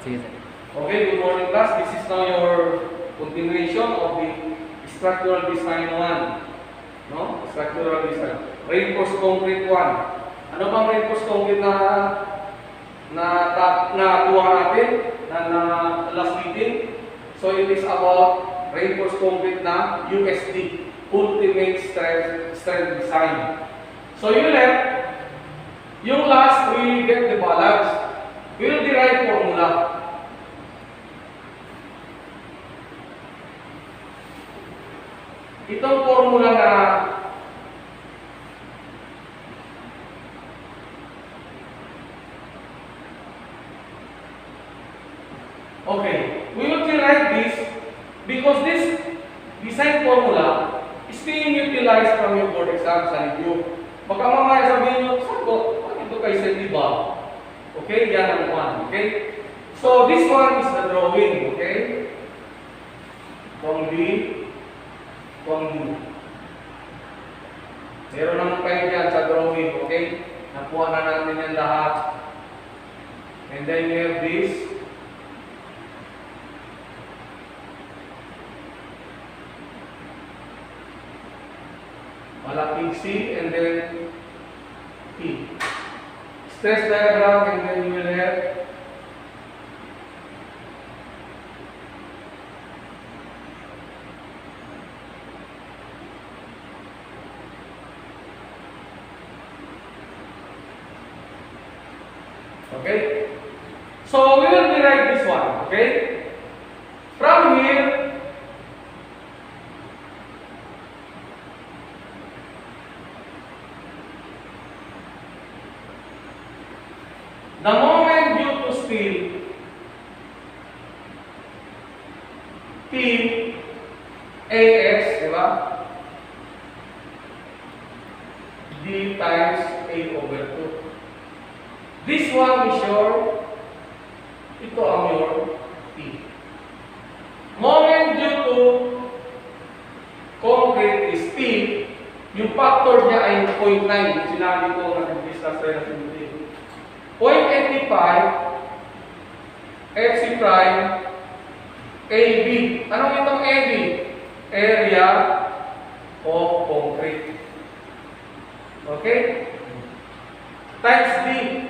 Sige, sir. Okay, good morning class. This is now your continuation of the structural design 1. No? Structural design. Reinforced concrete 1. Ano bang reinforced concrete na kuha natin na last meeting? So it is about reinforced concrete na USD, Ultimate Strength Design. So you left, yung last we get the balance. We will derive formula. Itong formula na okay, we will derive this because this design formula is being utilized from your board exam sa review. Baka mamaya sabihin nyo, saan ko? Ito kay Sir, diba? Okay, yan ang one. Okay? So, this one is the drawing. Okay? Kung D. Meron naman kayo dyan sa drawing. Okay? Nakuha na natin yan lahat. And then we have this. Malaking C and then E. Stress diagram and then you will have okay. So we will derive this one, okay? From here, the moment due to steel, P, AS, di ba? D times A over 2. This one is your, ito ang your P. Moment due to concrete is P, yung factor niya ay 0.9. Sinabi ko na discuss tayo sa video. 0.85 FC prime AB. Anong itong AB? Area of concrete. Okay? Times D.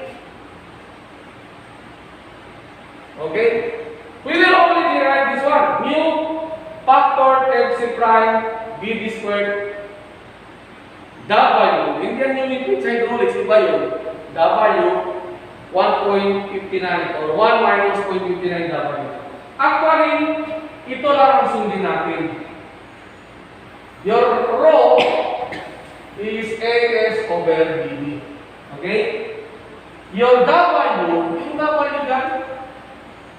Okay? We will only derive this one. Mu factor FC prime BD squared W. Hindi yan unit with hydraulics. Iba yun. W 1.59 or 1 minus 0.59 W. Actually, ito lang ang sundin natin. Your rho is AS over BD. Okay? Your W, yung W dyan,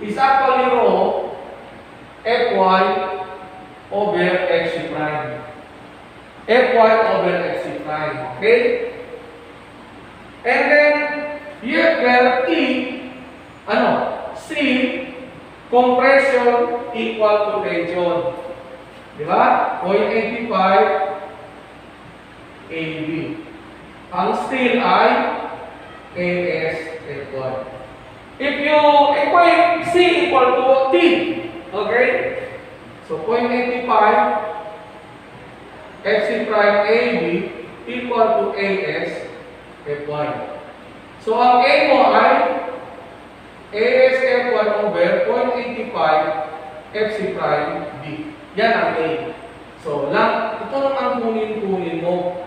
is actually rho Fy over Xc prime. Fy over Xc prime. Okay? And then, here where T, C, compression equal to tension. Diba? 0.85 AB. Ang steel ay AS Fy. If you equate C equal to T, okay? So 0.85 Fc prime AB equal to AS Fy. So ang A mo ay AS F1 over 0.85 Fc prime B. Yan ang A. So ito lang ang kunin mo.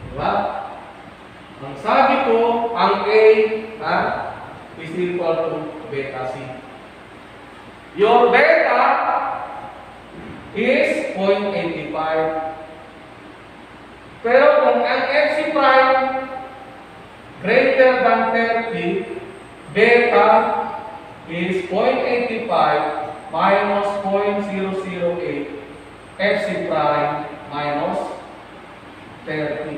Diba? Ang sabi ko, ang A is equal to beta C. Your beta is 0.85. Pero kung ang Fc prime greater than 30, beta is 0.85 minus 0.008 Fc prime minus 30.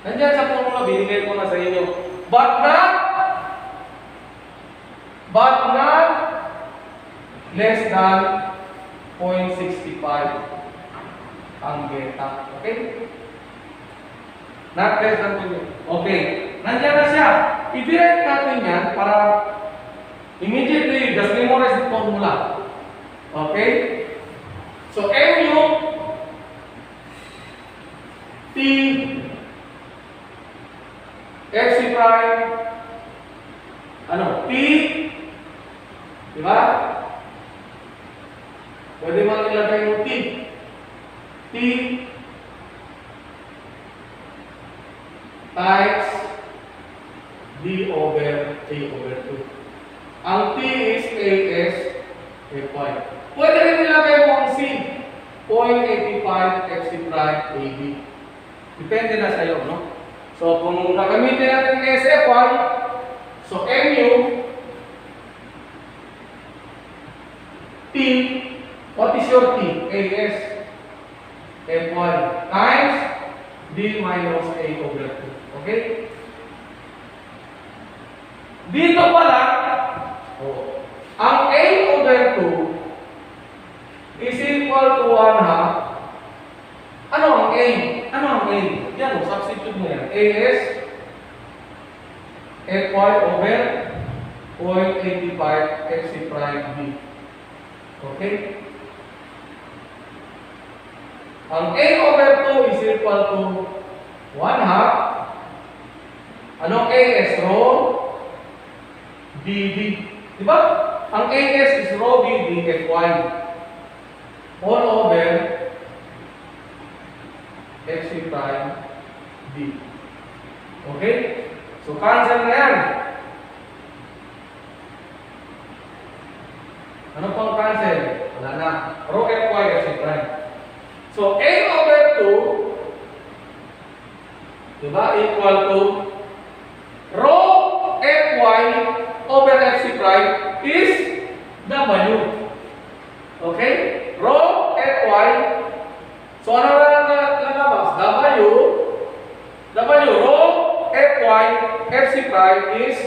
Nandiyan sa formula, binigay ko na sa inyo. But not less than 0.65 ang beta. Okay? Not less than 0.65. Okay. Nandiyan na siya. I-direct natin yan para Immediately, just memorize the formula. Okay? So, mu T Fc prime ano? T, di ba? Pwede mo ilagay yung T. T times D over A over 2. Ang T is AS Fy. Pwede rin nilagay mo ang C. 0.85 Fc prime AB. Depende na sa'yo, no? So, kung gagamitin natin ang SFy, so mu T, what is your T? AS Fy times D minus A over 2. Okay? Dito pala, ang A over 2 is equal to 1/2. Ano ang A? Ano ang A? Yan, substitute mo yan. AS Fy over 0.85 Fc prime B. Okay? Ang A over 2 is equal to 1/2. Anong AS? Rho BD. Diba? Ang AS is rho BD Fy. All over Fc prime D. Okay? So, cancel na yan. Ano pang cancel? Wala na. Rho Fy Fc prime. So, A over 2, diba, equal to rho Fy over Fc prime is W. Okay? Rho Fy. So, ano na lalabas? W rho Fy Fc prime is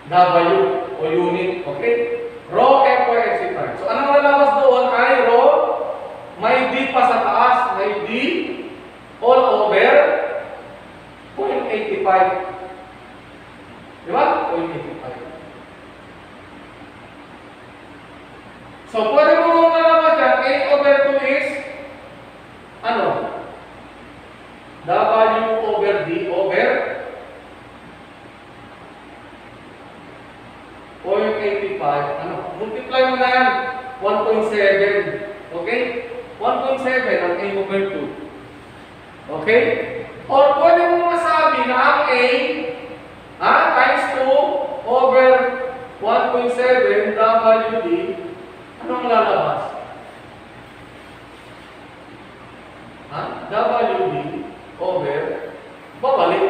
W o unit. Okay? Rho Fy Fc prime. So, ano lalabas doon ay rho, may D pa sa taas, may D all over 0.85. Diba? 0.85. So, pwede mo nung nalaman dyan, A over 2 is, ano? W over D over 0.85. Ano? Multiply mo na yan. 1.7. Okay? 1.7 ang A over 2. Okay? Or pwede mo masabi na ang A times 2 over 1.7 WD, anong lalabas? WD over, babalik.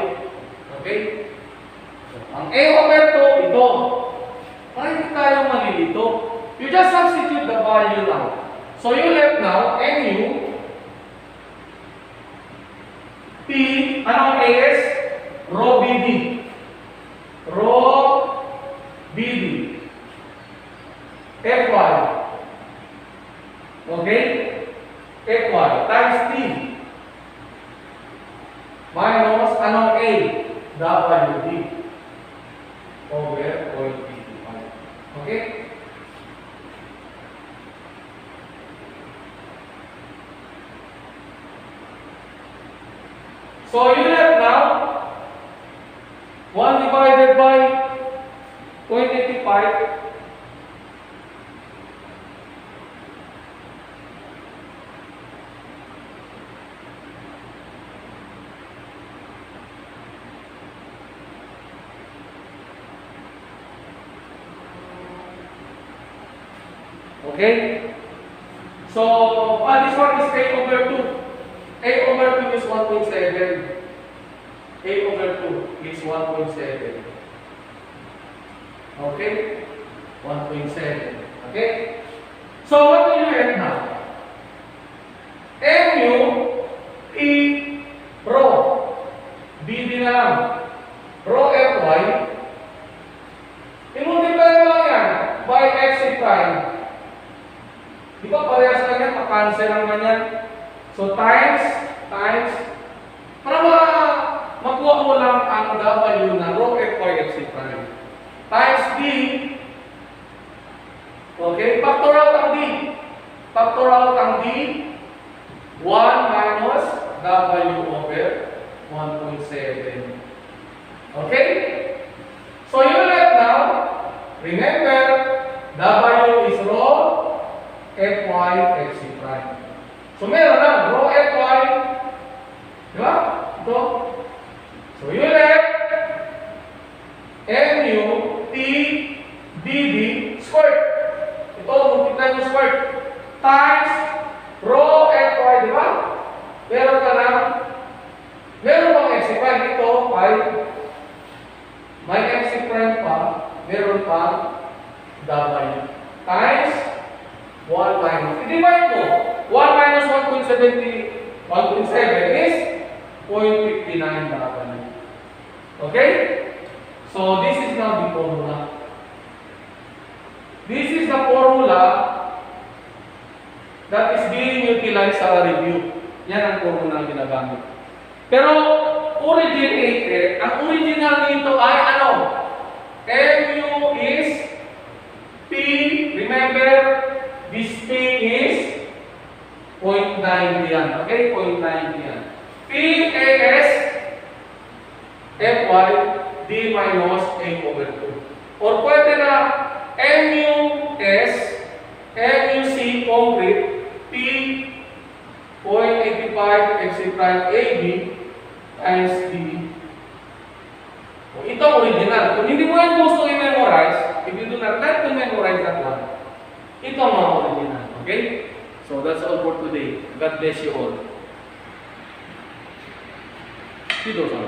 Okay? Ang A over 2, ito. Para hindi tayo malilito. You just substitute the value now. So you left now, mu T, anong AS? Rho BD. Rho BD. Fy. Okay? Fy times T. Minus anong A? WD. Over 0.85. Okay? So you have now 1 divided by 0.85. Okay? So, this one is A over 2. A over 2 is 1.7. A over 2 is 1.7. Okay? 1.7. Okay? So, what do you have now? mu T rho. BD na lang. Rho Fy. I-multiply mo lang yan by Fc prime. Di ba parehas lang yan? Pa-cancel lang man yan. So, times, para makuha mo lang ang W na rho Fy Fc prime. W over 1.7. Okay? So you let now, remember, W is rho Fy Fc prime. So meron na, rho Fy, di ba? Ito. So you let mu T dV squared. Ito, multiply mo squared. Times rho Fy, di ba? Meron ka na, meron pang Fc prime. Ito, 5. May Fc prime pa, meron pa W. Times 1 minus. I-divide mo. 1 minus 1.7 is 0.59 W. Okay? So, this is now the formula. This is the formula that is being utilized sa review. Yan ang formula na ginagamit. Pero, originated, ang original nito ay ano? Mu is P, remember, this P is 0.90 yan. Okay? 0.90 yan. P as Fy D minus A over 2. Or pwede na MUC concrete P 0.85 Fc prime AB times D. Ito ang original. Kung hindi mo yan gusto i-memorize, if you do not like to memorize that one, ito ang mga original. Okay? So that's all for today. God bless you all. Dito sa